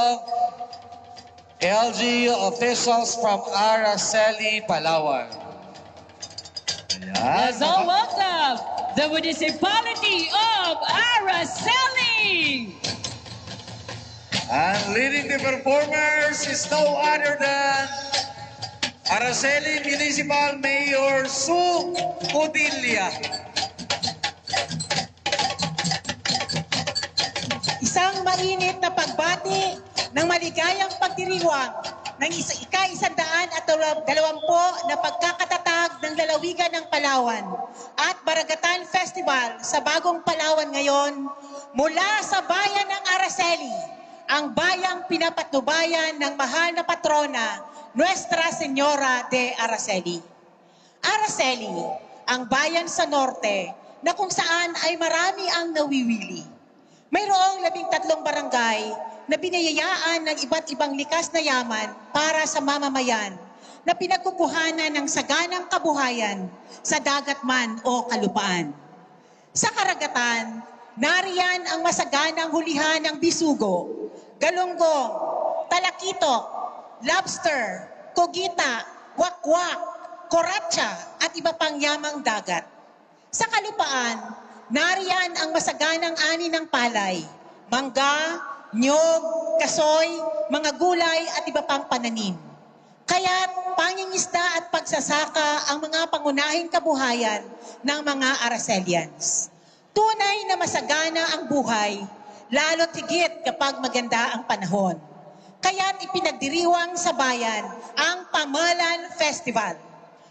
of LG officials from Araceli, Palawan. Let's all welcome the municipality of Araceli. And leading the performers is no other than Araceli Municipal Mayor Sue Codilla. Isang mainit na pagbati ng maligayang pagdiriwang ng ika-120 na pagkakatatag ng lalawigan ng Palawan at Baragatan Festival sa Bagong Palawan ngayon mula sa bayan ng Araceli, ang bayang pinapatnubayan ng mahal na patrona, Nuestra Señora de Araceli. Araceli, ang bayan sa norte na kung saan ay marami ang nawiwili. Mayroong 13 barangay na biniyayaan ng iba't ibang likas na yaman para sa mamamayan na pinagkukuhanan ng saganang kabuhayan sa dagat man o kalupaan. Sa karagatan, nariyan ang masaganang hulihan ng bisugo, galunggong, talakitok, lobster, kogita, wakwak, koratsa at iba pang yamang dagat. Sa kalupaan, nariyan ang masaganang ani ng palay, mangga, nyog, kasoy, mga gulay at iba pang pananim. Kaya't pangingisda at pagsasaka ang mga pangunahing kabuhayan ng mga Aracelians. Tunay na masagana ang buhay, lalo't higit kapag maganda ang panahon. Kaya't ipinagdiriwang sa bayan ang Pamalan Festival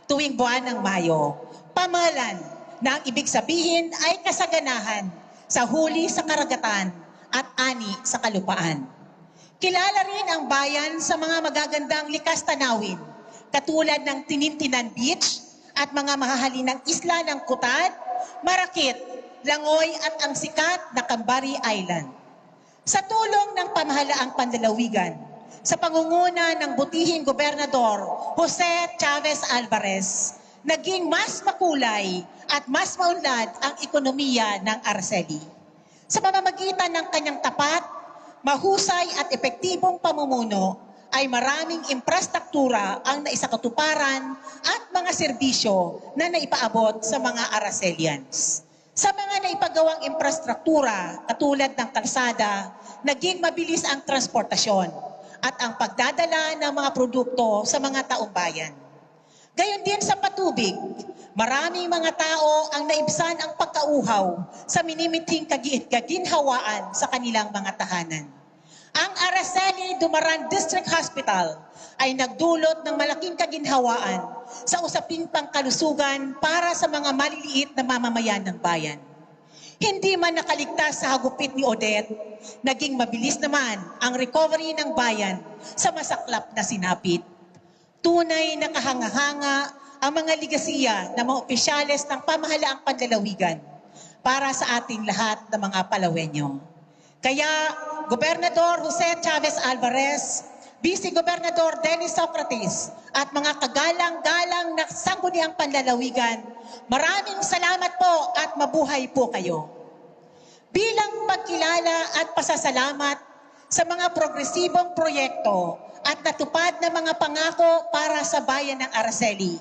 tuwing buwan ng Mayo. Pamalan na ang ibig sabihin ay kasaganahan sa huli sa karagatan at ani sa kalupaan. Kilala rin ang bayan sa mga magagandang likas tanawin, katulad ng Tinintinan Beach at mga mahahalinang isla ng Kutad, Marakit, Langoy at ang sikat na Cambari Island. Sa tulong ng pamahalaang panlalawigan, sa pangunguna ng butihing Gobernador Jose Chavez Alvarez, naging mas makulay at mas maunlad ang ekonomiya ng Araceli. Sa pamamagitan ng kanyang tapat, mahusay at epektibong pamumuno ay maraming infrastruktura ang naisakatuparan at mga serbisyo na naipaabot sa mga Aracelians. Sa mga naipagawang infrastruktura katulad ng kalsada, naging mabilis ang transportasyon at ang pagdadala ng mga produkto sa mga taumbayan. Gayon din sa patubig, maraming mga tao ang naibsan ang pagkauhaw sa minimithing kaginhawaan sa kanilang mga tahanan. Ang Araceli Dumaran District Hospital ay nagdulot ng malaking kaginhawaan sa usaping pangkalusugan para sa mga maliliit na mamamayan ng bayan. Hindi man nakaligtas sa hagupit ni Odette, naging mabilis naman ang recovery ng bayan sa masaklap na sinapit. Tunay na kahanga-hanga ang mga ligasiya ng mga opisyales ng pamahalaang panlalawigan para sa ating lahat ng mga Palawenyo. Kaya, Gobernador Jose Chavez Alvarez, Vice Gobernador Dennis Socrates at mga kagalang-galang na sangguniang panlalawigan, maraming salamat po at mabuhay po kayo. Bilang pagkilala at pasasalamat sa mga progresibong proyekto at natupad na mga pangako para sa bayan ng Araceli,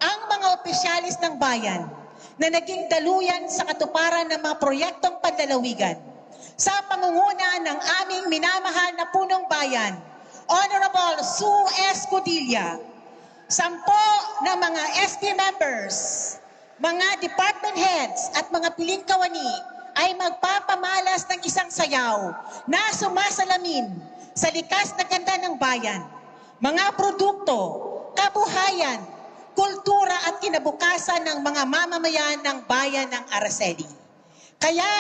ang mga opisyalis ng bayan na naging daluyan sa katuparan ng mga proyektong panlalawigan sa pangunguna ng aming minamahal na punong bayan, Honorable Sue S. Codilla, 10 ng mga SK members, mga department heads at mga piling kawani ay magpapamalas ng isang sayaw na sumasalamin sa likas na ganda ng bayan, mga produkto, kabuhayan, kultura at kinabukasan ng mga mamamayan ng bayan ng Araceli. Kaya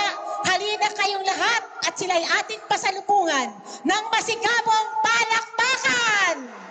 halina kayong lahat at sila'y ating pasalubungan ng masigabong palakpakan!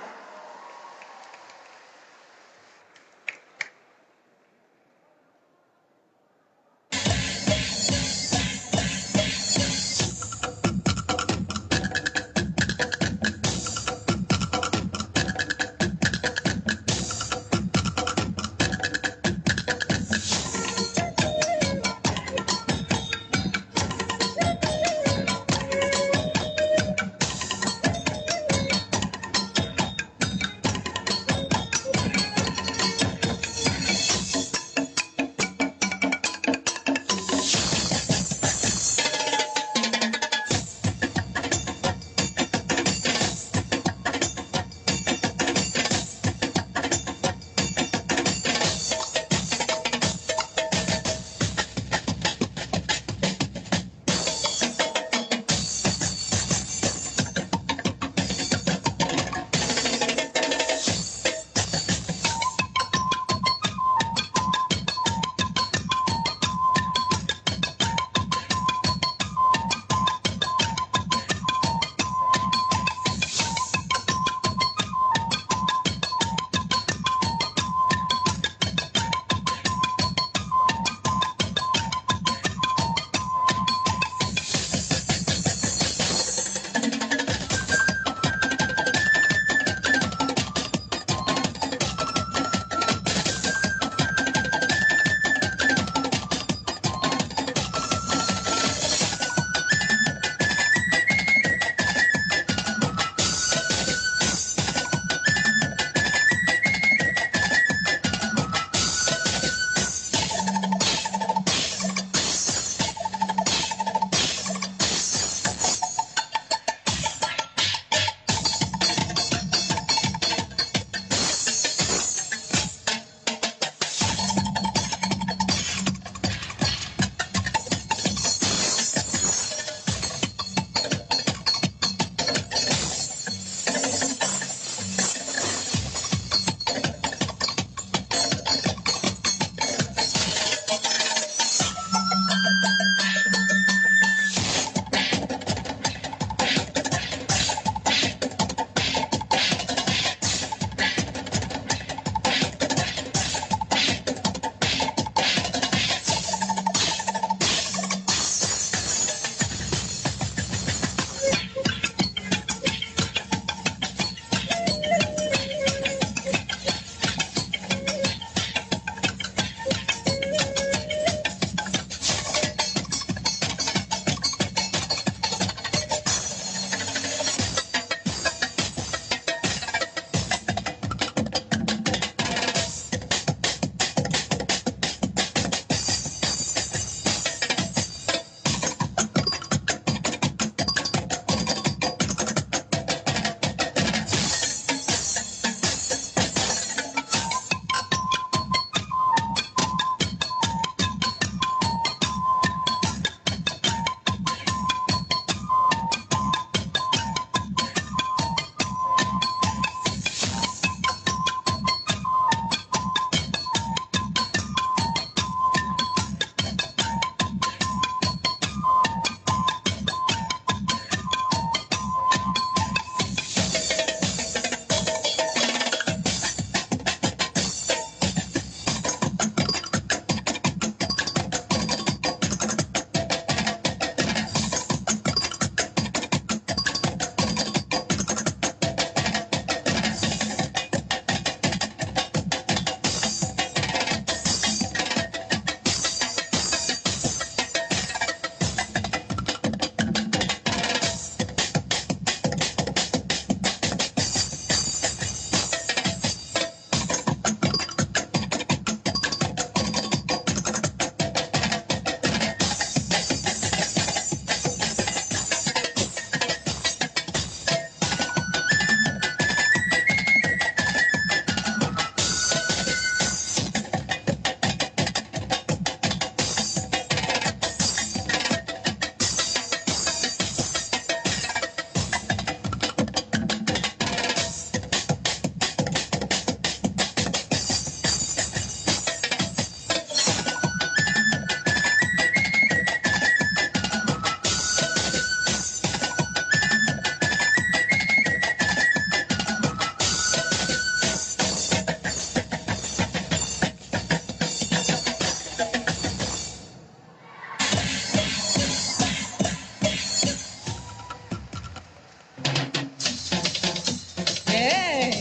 Yay!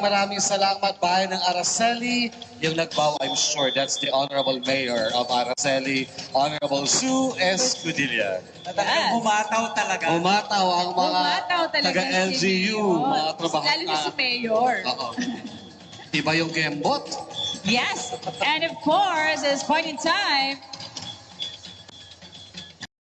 Maraming salamat bayan ng Araceli. Yung nagbaw, I'm sure that's the Honorable Mayor of Araceli, Honorable Sue Escudilla. Yes. Bumataw talaga. Umataw ang mga Umataw talaga taga-LGU, mga trabaho. Lalo na si Mayor. Oo. Iba yung kembot. Yes. And of course, at this point in time,